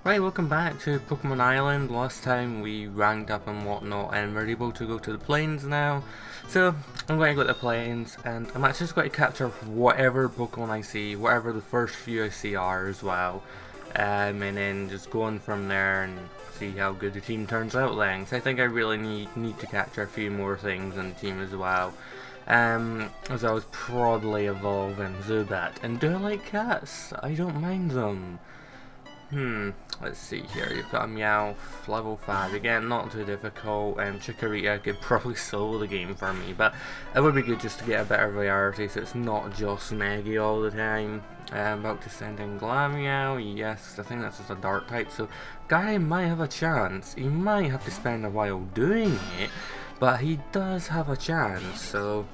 Right, welcome back to Pokemon Island. Last time we ranked up and whatnot, and we're able to go to the plains now. So, I'm going to go to the plains, and I'm actually just going to capture whatever Pokemon I see, whatever the first few I see are as well. And then just go on from there and see how good the team turns out then. So I think I really need to capture a few more things in the team as well. As I was probably evolving Zubat. And do I like cats? I don't mind them. Let's see here. You've got a Meowth, level 5. Again, not too difficult. Chikorita could probably solo the game for me, but it would be good just to get a better variety so it's not just Maggie all the time. About to send in Glameow. Yes, I think that's just a dark type, so Guy might have a chance. He might have to spend a while doing it, but he does have a chance, so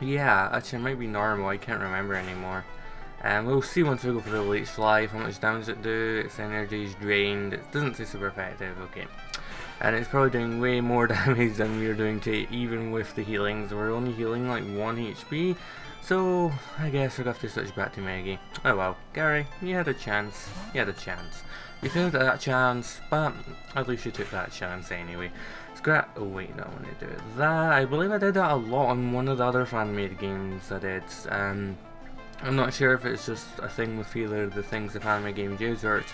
yeah, actually it might be normal. I can't remember anymore. We'll see once we go for the Leech Life how much damage it do. Its energy is drained. It doesn't say super effective, okay. And it's probably doing way more damage than we were doing to it, even with the healings. We're only healing like 1 HP. So I guess we're going to have to switch back to Maggie. Oh well, Gary, you had a chance. You had a chance. You failed at that chance, but at least you took that chance anyway. Scrap. Oh wait, no, I want to do that. I believe I did that a lot on one of the other fan-made games I did. I'm not sure if it's just a thing with either the things the anime games use or it's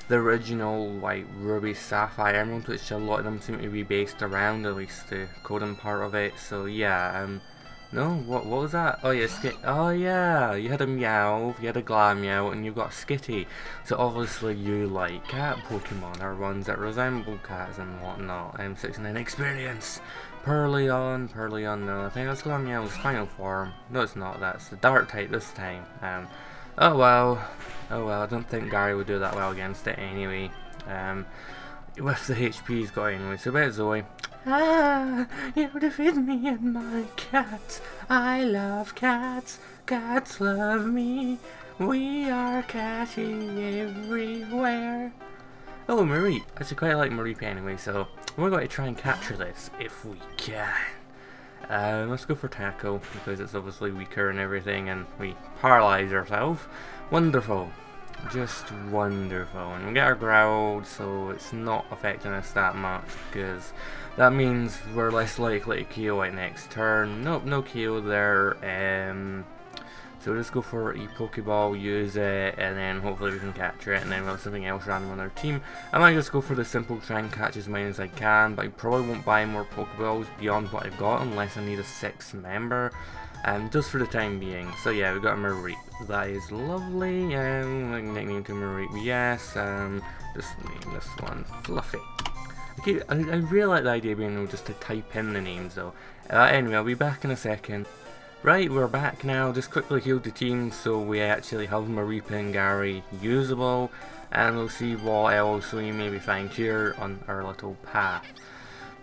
the original like Ruby, Sapphire, Emerald, which a lot of them seem to be based around, at least the coding part of it. So yeah, no, what was that? Oh yeah, oh yeah, you had a Meow, you had a Glameow, and you've got Skitty. So obviously you like cat Pokemon, or ones that resemble cats and whatnot. 69 experience. Purleon, no, I think that's Glameow's final form. No, it's not, that's the dark type this time. Oh well, I don't think Gary would do that well against it anyway. With the HP he's got anyway, so about Zoe. Ah, you defeat me and my cat. I love cats, cats love me. We are catty everywhere. Oh, Mareep. I actually quite like Mareep anyway, so we're going to try and capture this if we can. Let's go for Tackle, because it's obviously weaker and everything, and we paralyze ourselves. Wonderful. Just wonderful. And we get our Growl, so it's not affecting us that much, because that means we're less likely to KO it next turn. Nope, no KO there. So we'll just go for a Pokeball, use it, and then hopefully we can capture it, and then we'll have something else random on our team. I might just go for the simple try and catch as many as I can, but I probably won't buy more Pokeballs beyond what I've got unless I need a 6th member, just for the time being. So yeah, we've got a Mareep. That is lovely, nickname to Mareep, yes, just name this one Fluffy. Okay, I really like the idea of being able just to type in the names though. Anyway, I'll be back in a second. Right, we're back now. Just quickly healed the team so we actually have Mareep and Gary usable, and we'll see what else we maybe find here on our little path.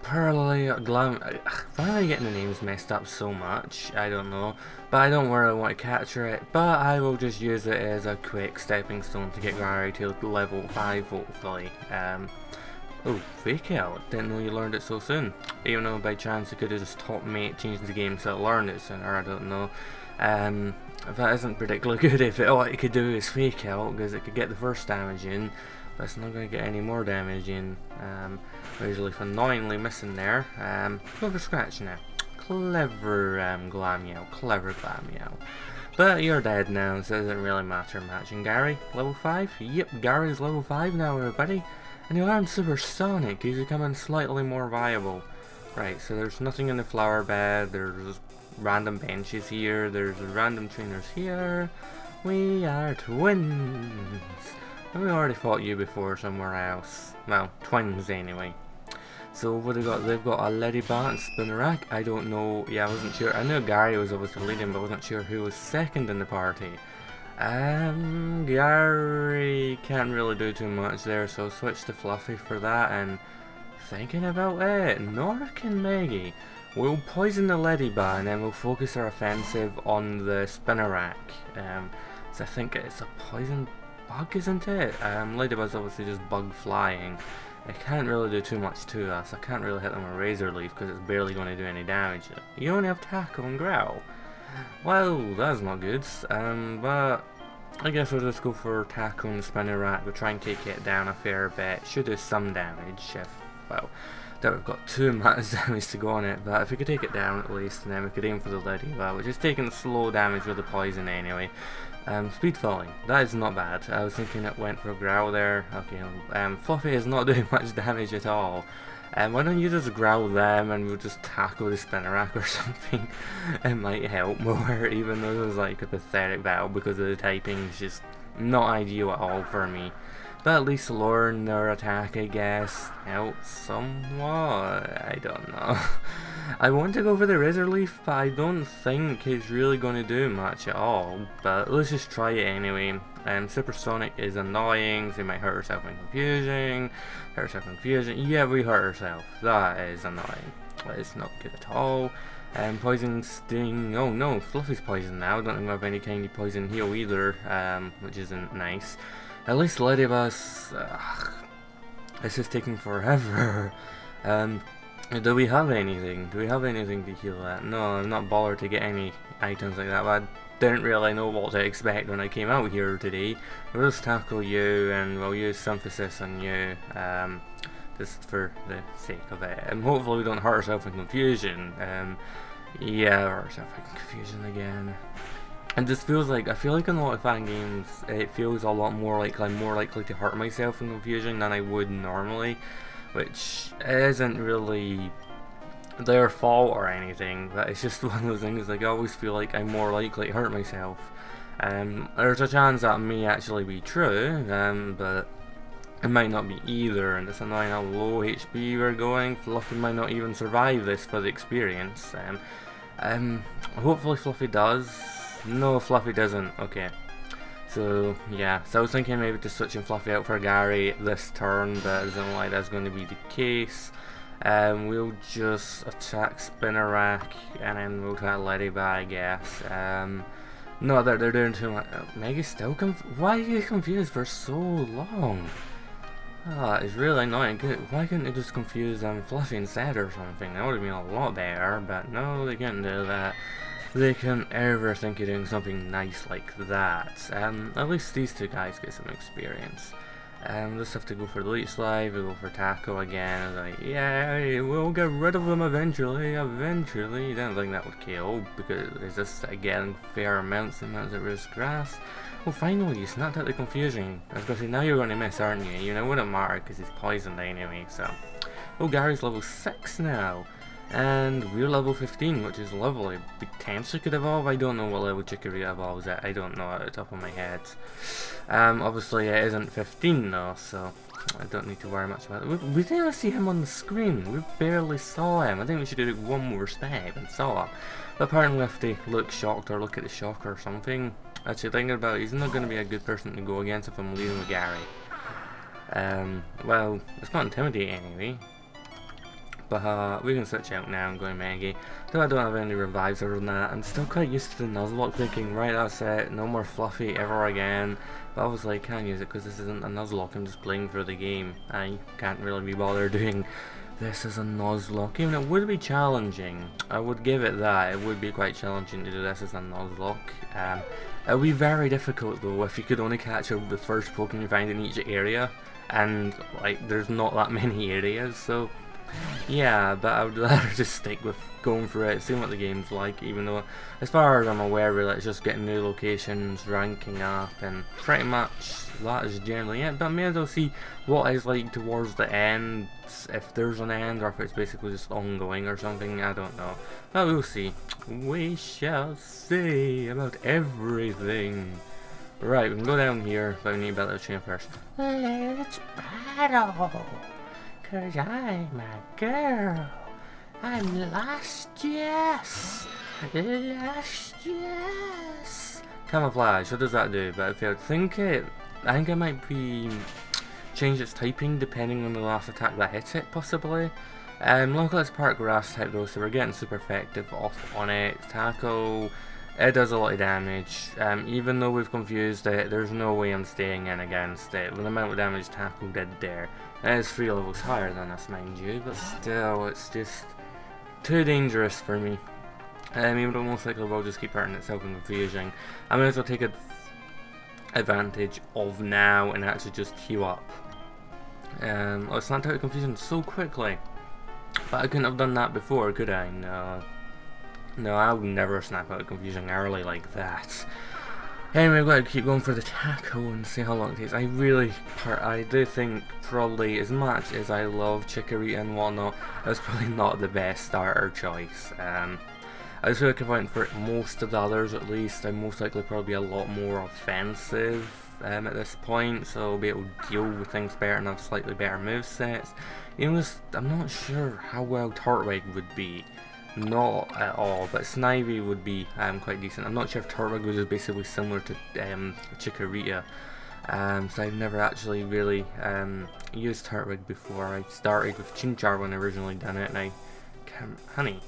Why am I getting the names messed up so much? I don't know, but I don't really want to capture it, but I will just use it as a quick stepping stone to get Gary to level 5 hopefully. Oh, Fake Out. Didn't know you learned it so soon. Even though by chance you could have just taught me to change the game so I learned it sooner, I don't know. That isn't particularly good if all it could do is Fake Out, because it could get the first damage in, but it's not going to get any more damage in. Usually annoyingly missing there. Go for Scratch now. Clever Glameow, clever Glameow. But you're dead now, so it doesn't really matter much. And Gary, level 5? Yep, Gary's level 5 now, everybody. And you learned Supersonic, he's becoming slightly more viable. Right, so there's nothing in the flower bed, there's random benches here, there's random trainers here. We are twins. And we already fought you before somewhere else. Well, twins anyway. So what they got? They've got a Ladybot and Spinnerack. I don't know, yeah, I wasn't sure. I knew Gary was obviously leading, but I wasn't sure who was second in the party. Gary can't really do too much there, so switch to Fluffy for that, and thinking about it, nor can Maggie. We'll poison the Ladybug, and then we'll focus our offensive on the Spinnerack. So I think it's a poison bug, isn't it? Ladybug's obviously just bug flying. It can't really do too much to us. I can't really hit them with Razor Leaf, because it's barely going to do any damage. You only have Tackle and Growl. Well, that's not good, but I guess we'll just go for tackle and spinner rack. We'll try and take it down a fair bit. Should do some damage if, well, that we've got too much damage to go on it, but if we could take it down at least, and then we could aim for the lady, well, we're just taking slow damage with the poison anyway. Speed falling, that is not bad. I was thinking it went for a growl there. Okay, Fluffy is not doing much damage at all. Why don't you just growl them and we'll just tackle the spinner rack or something? It might help more, even though it was like a pathetic battle because of the typing is just not ideal at all for me. But at least learn their attack, I guess, helps somewhat. I don't know. I want to go for the Razor Leaf, but I don't think it's really going to do much at all. But let's just try it anyway. Supersonic is annoying, so we might hurt herself in confusion. Hurt herself in confusion. Yeah, we hurt herself. That is annoying. It's not good at all. Poison Sting. Oh no, Fluffy's poison now. Don't think we have any kind of poison heal either, which isn't nice. At least Ladybus, this is taking forever. Do we have anything? Do we have anything to heal that? No, I'm not bothered to get any items like that, but I didn't really know what to expect when I came out here today. We'll just tackle you and we'll use Symphysis on you, just for the sake of it. And hopefully we don't hurt ourselves in confusion. Yeah, hurt ourselves in confusion again. And this feels like, I feel like in a lot of fan games, it feels a lot more like I'm more likely to hurt myself in confusion than I would normally, which isn't really their fault or anything, but it's just one of those things, like I always feel like I'm more likely to hurt myself. There's a chance that may actually be true, but it might not be either, and it's annoying how low HP we're going. Fluffy might not even survive this for the experience. Hopefully Fluffy does. No, Fluffy doesn't. Okay. So, yeah. So I was thinking maybe just switching Fluffy out for Gary this turn, but it doesn't look like that's going to be the case. We'll just attack Spinner Rack, and then we'll try Ladybug, I guess. No, they're doing too much. Mega's still why are you confused for so long? Ah, it's really annoying. Why couldn't they just confuse Fluffy instead or something? That would have been a lot better, but no, they can't do that. They can't ever think of doing something nice like that. At least these two guys get some experience. Just have to go for the Leech Slide, we'll go for Taco again. Like, yeah, we'll get rid of them eventually. Didn't think that would kill, because it's just, again, fair amounts of risk grass. Well, finally, you snapped out the confusion. I was going to say, now you're going to miss, aren't you? You know, it wouldn't matter, because he's poisoned anyway, so. Oh, Gary's level 6 now. And we're level 15, which is lovely. Potentially could evolve. I don't know what level Chikorita evolves at. I don't know at the top of my head. Obviously it isn't 15 though, so I don't need to worry much about it. We didn't even see him on the screen. We barely saw him. I think we should do one more step and saw him. But apparently we have to look shocked or look at the shocker or something. Actually thinking about it, he's not going to be a good person to go against if I'm leading with Gary. Well, it's not intimidating anyway. But we can switch out now and go to Maggie. Though I don't have any revives other than that, I'm still quite used to the Nuzlocke, thinking, right, that's it, no more Fluffy ever again. But I was like, can't use it because this isn't a Nuzlocke, I'm just playing for the game. I can't really be bothered doing this as a Nuzlocke. Even it would be challenging, I would give it that, it would be quite challenging to do this as a Nuzlocke. It would be very difficult though if you could only catch the first Pokemon you find in each area, and like there's not that many areas, so yeah, but I would rather just stick with going for it, seeing what the game's like, even though, as far as I'm aware, really, it's just getting new locations, ranking up, and pretty much that is generally it. But I may as well see what it's like towards the end, if there's an end, or if it's basically just ongoing or something, I don't know. But we'll see. We shall see about everything. Right, we can go down here, but we need a better chain first. Let's battle! 'Cause I'm a girl. I'm lost, yes. Lost, yes. Camouflage, what does that do? But if I think it might be change its typing depending on the last attack that hits it, possibly. Luckily it's part grass type though, so we're getting super effective off on it. Tackle, it does a lot of damage. Even though we've confused it, there's no way I'm staying in against it. With the amount of damage Tackle did there. It is 3 levels higher than us, mind you, but still, it's just too dangerous for me. Even though most likely will just keep hurting itself in confusion. I may as well take advantage of now and actually just heal up. I snapped out of confusion so quickly, but I couldn't have done that before, could I? No, I would never snap out of confusion early like that. Anyway, I've got to keep going for the tackle and see how long it takes. I do think probably, as much as I love Chikorita and whatnot, that's probably not the best starter choice. I just feel like if I went for most of the others at least, I'd most likely probably be a lot more offensive at this point, so I'll be able to deal with things better and have slightly better movesets. I'm not sure how well Turtwig would be. Not at all, but Snivy would be quite decent. I'm not sure if Turtwig was just basically similar to Chikorita. So I've never actually really used Turtwig before. I started with Chinchar when I originally done it, and I can't... Honey.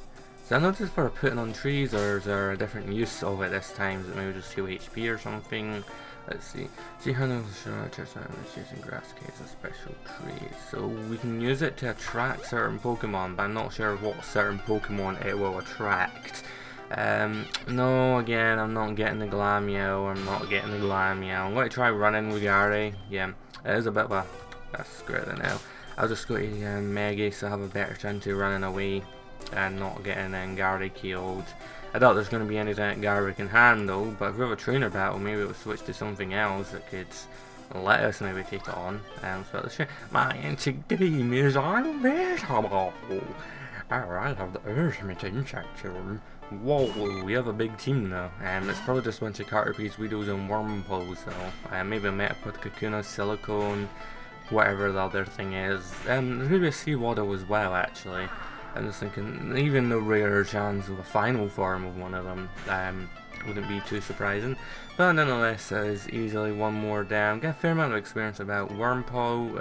So I noticed for putting on trees, or is there a different use of it this time? Is it maybe just 2 HP or something? Let's see. See how those using grass caves a special tree. So we can use it to attract certain Pokemon, but I'm not sure what certain Pokemon it will attract. No, again, I'm not getting the Glameow. I'm going to try running with Gary. Yeah, it is a bit of a... screw it now. I'll just go to Meggy so I have a better chance of running away and not getting Gary killed. I doubt there's going to be anything that Gary can handle, but if we have a trainer battle, maybe we'll switch to something else that could let us maybe take it on. So my ancient game is unbeatable. Alright, I have the ultimate insect. Whoa, we have a big team now. It's probably just a bunch of Caterpies, Weedles, and Wurmples, so maybe a Metapod, Kakuna, Silicone, whatever the other thing is. There's maybe a Seawaddle as well, actually. I'm just thinking, even the rare chance of a final form of one of them wouldn't be too surprising. But nonetheless, is easily one more down. Get a fair amount of experience about Wurmple.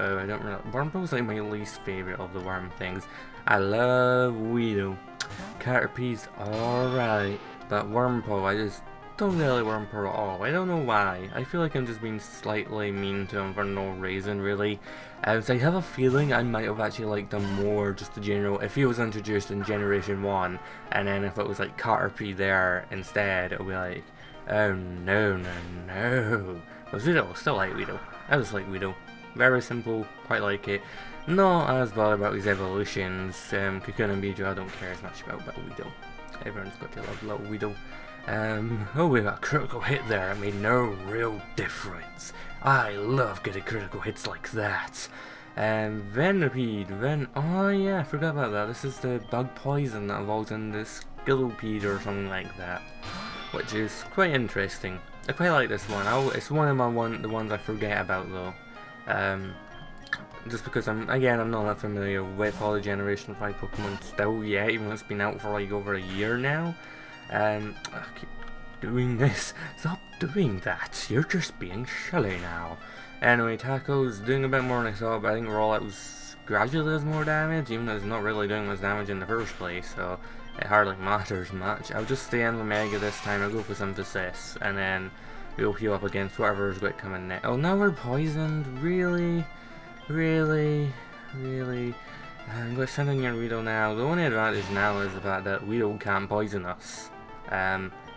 Wurmple's like my least favourite of the worm things. I love Weedle. Caterpie's alright, but Wurmple, I just don't really Wurmple at all. I don't know why. I feel like I'm just being slightly mean to him for no reason, really. So I have a feeling I might have actually liked him more, just the general, if he was introduced in Generation 1, and then if it was like Caterpie there instead, it would be like, oh no. But Weedle, still like Weedle. I just like Weedle. Very simple, quite like it. Not as bothered about his evolutions. Kakuna and Bidyo I don't care as much about, but Weedle. Everyone's got to love little Weedle. Oh, we got a critical hit there. It made no real difference. I love getting critical hits like that. Venipede, oh yeah, I forgot about that. This is the bug poison that evolves in the Skillopede or something like that, which is quite interesting. I quite like this one. It's one of the ones I forget about though. Just because I'm not that familiar with all the Generation 5 Pokemon still yet, even though it's been out for like over a year now. I keep doing this. Stop doing that. You're just being silly now. Anyway, Taco's doing a bit more than I thought, but I think Rollout was gradually does more damage, even though it's not really doing much damage in the first place, so it hardly matters much. I'll just stay in with Mega this time. I'll go for Synthesis, and then we'll heal up against whatever's going to come in next. Oh, now we're poisoned? Really? I'm going to send in your Weedle now. The only advantage now is the fact that Weedle can't poison us.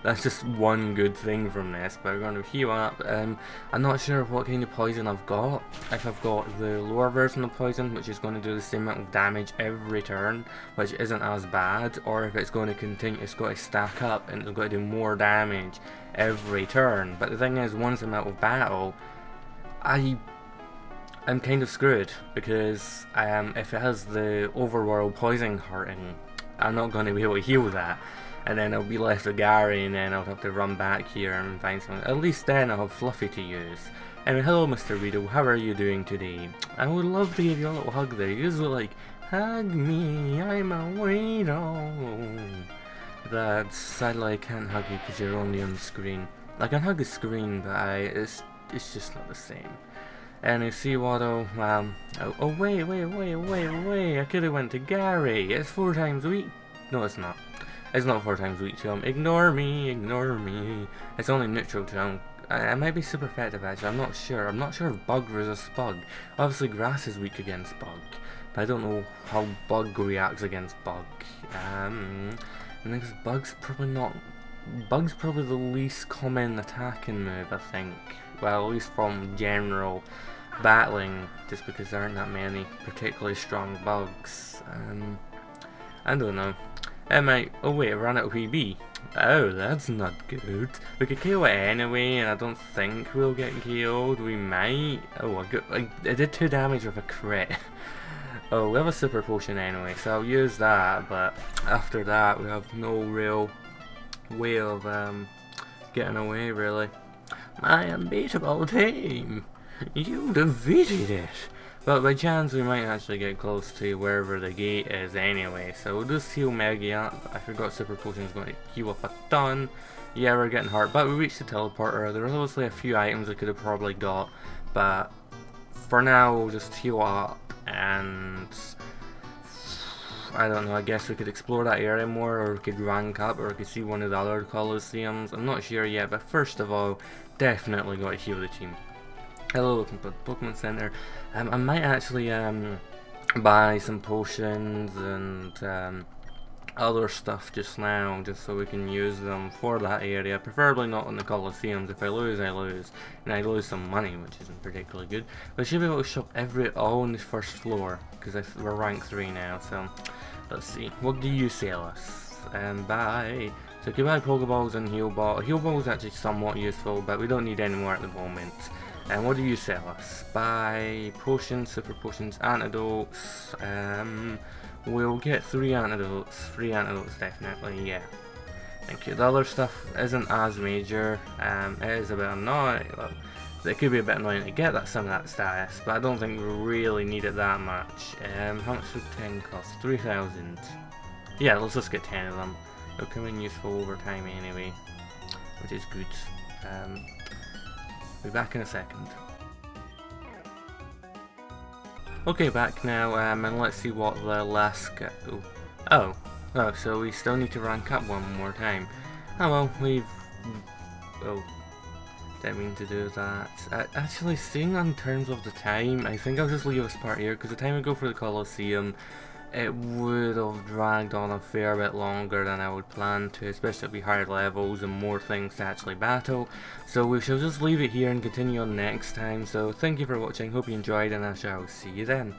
That's just one good thing from this, but we're going to heal up. I'm not sure what kind of poison I've got. If I've got the lower version of poison, which is going to do the same amount of damage every turn, which isn't as bad, or if it's going to continue, it's got to stack up and it's going to do more damage every turn. But the thing is, once I'm out of battle, I'm kind of screwed, because if it has the overworld poison hurting, I'm not going to be able to heal that. And then I'll be left with Gary, and then I'll have to run back here and find something. At least then I'll have Fluffy to use. Anyway, hello Mr. Weedle, how are you doing today? I would love to give you a little hug there. You just look like, hug me, I'm a Weedle. But sadly I can't hug you because you're only on the screen. I can hug the screen, but it's just not the same. Anyway, Seawaddle, oh wait, I could have went to Gary. It's 4 times weak. No, it's not. It's not 4 times weak to him. Ignore me. It's only neutral to him. I might be super effective actually, I'm not sure. I'm not sure if Bug resists Bug. Obviously Grass is weak against Bug, but I don't know how Bug reacts against Bug. And then Bug's probably the least common attacking move, I think. well, at least from general battling, just because there aren't that many particularly strong bugs. I don't know. It might. Oh wait, I ran out of PB. Oh, that's not good. We could kill it anyway, and I don't think we'll get killed. We might. Oh, I did 2 damage with a crit. Oh, we have a super potion anyway, so I'll use that. But after that, we have no real way of getting away, really. My unbeatable team, you defeated it. But by chance we might actually get close to wherever the gate is anyway, so we'll just heal Meggy up. I forgot super potion's going to heal up a ton. Yeah, we're getting hurt, but we reached the teleporter. There was obviously a few items I could have probably got, but for now we'll just heal up, and I don't know, I guess we could explore that area more, or we could rank up, or we could see one of the other Colosseums. I'm not sure yet, but first of all, definitely got to heal the team. Hello, welcome to the Pokemon Center. I might actually buy some potions and other stuff just now, just so we can use them for that area. Preferably not in the Colosseums. If I lose, I lose, and I lose some money, which isn't particularly good. But I should be able to shop all on the first floor, because we're rank 3 now. So let's see. What do you sell us? Buy. So you can buy Pokeballs and Heal Ball. Heal Ball is actually somewhat useful, but we don't need any more at the moment. And what do you sell us? Buy potions, super potions, antidotes. We'll get 3 antidotes. 3 antidotes definitely, yeah. Thank you. The other stuff isn't as major. It is a bit annoying. Well, it could be a bit annoying to get some of that status, but I don't think we really need it that much. How much would 10 cost? 3,000. Yeah, let's just get 10 of them. They'll come in useful over time anyway, which is good. Be back in a second. Okay, back now, and let's see what the last oh, so we still need to rank up one more time. Oh well, didn't mean to do that. Actually, seeing on terms of the time, I think I'll just leave this part here, because the time we go for the Colosseum, it would have dragged on a fair bit longer than I would plan to, especially if we higher levels and more things to actually battle. So we shall just leave it here and continue on next time. So thank you for watching, hope you enjoyed, and I shall see you then.